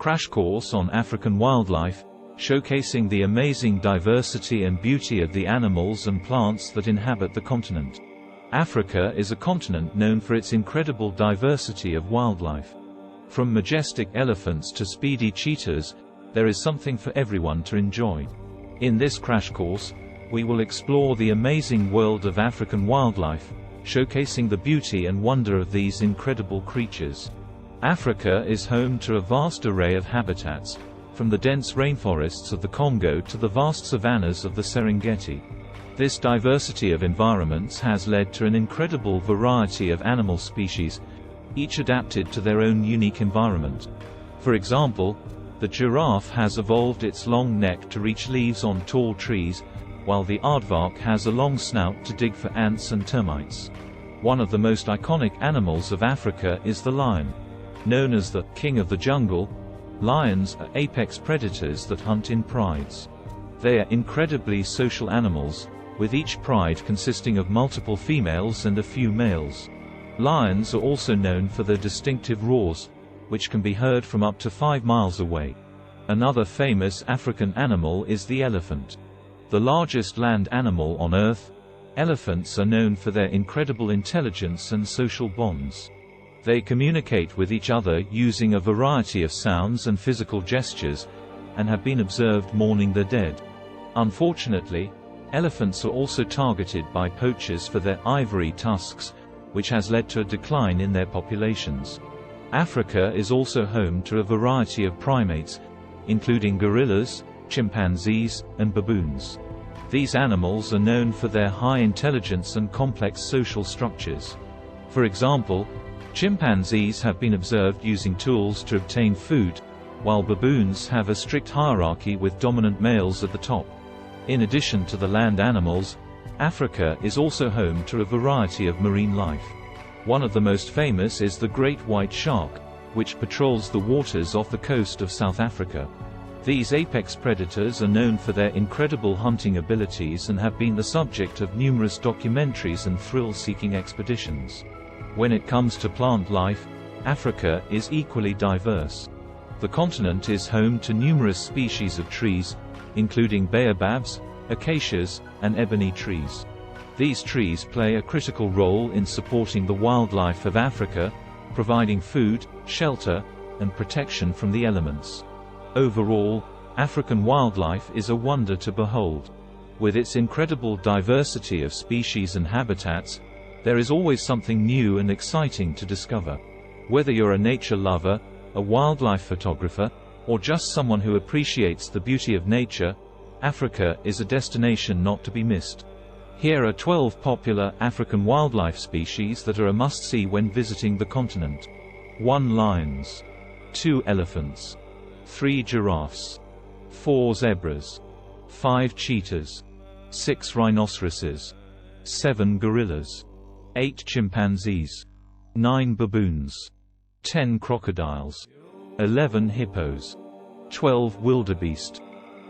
Crash course on African wildlife, showcasing the amazing diversity and beauty of the animals and plants that inhabit the continent. Africa is a continent known for its incredible diversity of wildlife. From majestic elephants to speedy cheetahs, there is something for everyone to enjoy. In this crash course, we will explore the amazing world of African wildlife, showcasing the beauty and wonder of these incredible creatures. Africa is home to a vast array of habitats, from the dense rainforests of the Congo to the vast savannas of the Serengeti. This diversity of environments has led to an incredible variety of animal species, each adapted to their own unique environment. For example, the giraffe has evolved its long neck to reach leaves on tall trees, while the aardvark has a long snout to dig for ants and termites. One of the most iconic animals of Africa is the lion. Known as the king of the jungle, lions are apex predators that hunt in prides. They are incredibly social animals, with each pride consisting of multiple females and a few males. Lions are also known for their distinctive roars, which can be heard from up to 5 miles away. Another famous African animal is the elephant. The largest land animal on Earth, elephants are known for their incredible intelligence and social bonds. They communicate with each other using a variety of sounds and physical gestures, and have been observed mourning their dead. Unfortunately, elephants are also targeted by poachers for their ivory tusks, which has led to a decline in their populations. Africa is also home to a variety of primates, including gorillas, chimpanzees, and baboons. These animals are known for their high intelligence and complex social structures. For example, chimpanzees have been observed using tools to obtain food, while baboons have a strict hierarchy with dominant males at the top. In addition to the land animals, Africa is also home to a variety of marine life. One of the most famous is the great white shark, which patrols the waters off the coast of South Africa. These apex predators are known for their incredible hunting abilities and have been the subject of numerous documentaries and thrill-seeking expeditions. When it comes to plant life, Africa is equally diverse. The continent is home to numerous species of trees, including baobabs, acacias, and ebony trees. These trees play a critical role in supporting the wildlife of Africa, providing food, shelter, and protection from the elements. Overall, African wildlife is a wonder to behold. With its incredible diversity of species and habitats, there is always something new and exciting to discover. Whether you're a nature lover, a wildlife photographer, or just someone who appreciates the beauty of nature, Africa is a destination not to be missed. Here are 12 popular African wildlife species that are a must-see when visiting the continent. 1 lions, 2 elephants, 3 giraffes, 4 zebras, 5 cheetahs, 6 rhinoceroses, 7 gorillas, 8 chimpanzees, 9 baboons, 10 crocodiles, 11 hippos, 12 wildebeest.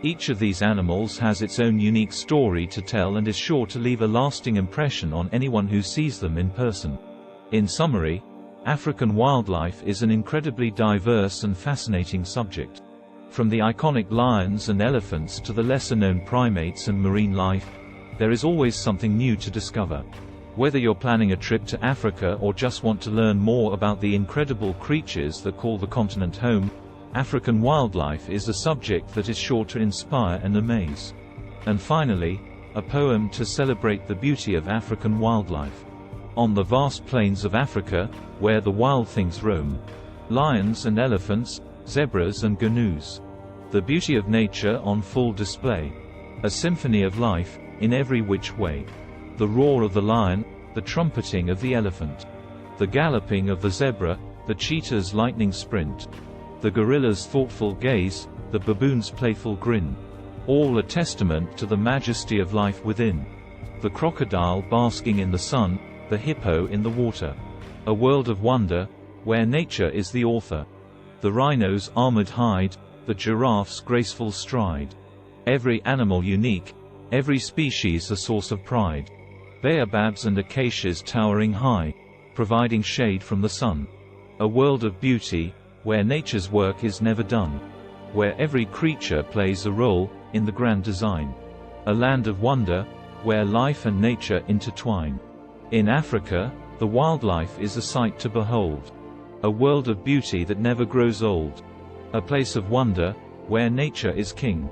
Each of these animals has its own unique story to tell and is sure to leave a lasting impression on anyone who sees them in person. In summary, African wildlife is an incredibly diverse and fascinating subject. From the iconic lions and elephants to the lesser-known primates and marine life, there is always something new to discover. Whether you're planning a trip to Africa or just want to learn more about the incredible creatures that call the continent home, African wildlife is a subject that is sure to inspire and amaze. And finally, a poem to celebrate the beauty of African wildlife. On the vast plains of Africa, where the wild things roam, lions and elephants, zebras and gnus. The beauty of nature on full display. A symphony of life, in every which way. The roar of the lion, the trumpeting of the elephant. The galloping of the zebra, the cheetah's lightning sprint. The gorilla's thoughtful gaze, the baboon's playful grin. All a testament to the majesty of life within. The crocodile basking in the sun, the hippo in the water. A world of wonder, where nature is the author. The rhino's armored hide, the giraffe's graceful stride. Every animal unique, every species a source of pride. Baobabs and acacias towering high, providing shade from the sun. A world of beauty, where nature's work is never done. Where every creature plays a role, in the grand design. A land of wonder, where life and nature intertwine. In Africa, the wildlife is a sight to behold. A world of beauty that never grows old. A place of wonder, where nature is king.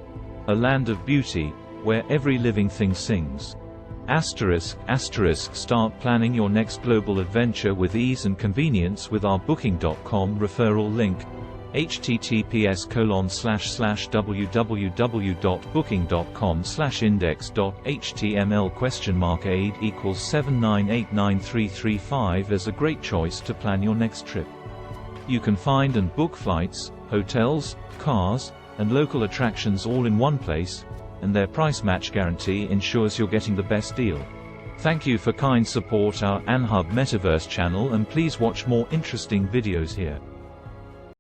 A land of beauty, where every living thing sings. ****, start planning your next global adventure with ease and convenience with our Booking.com referral link. https://www.booking.com/index.html?aid equals 7989335 as a great choice to plan your next trip. You can find and book flights, hotels, cars, and local attractions all in one place, and their price match guarantee ensures you're getting the best deal. Thank you for kind support our Anhub Metaverse channel, and please watch more interesting videos here.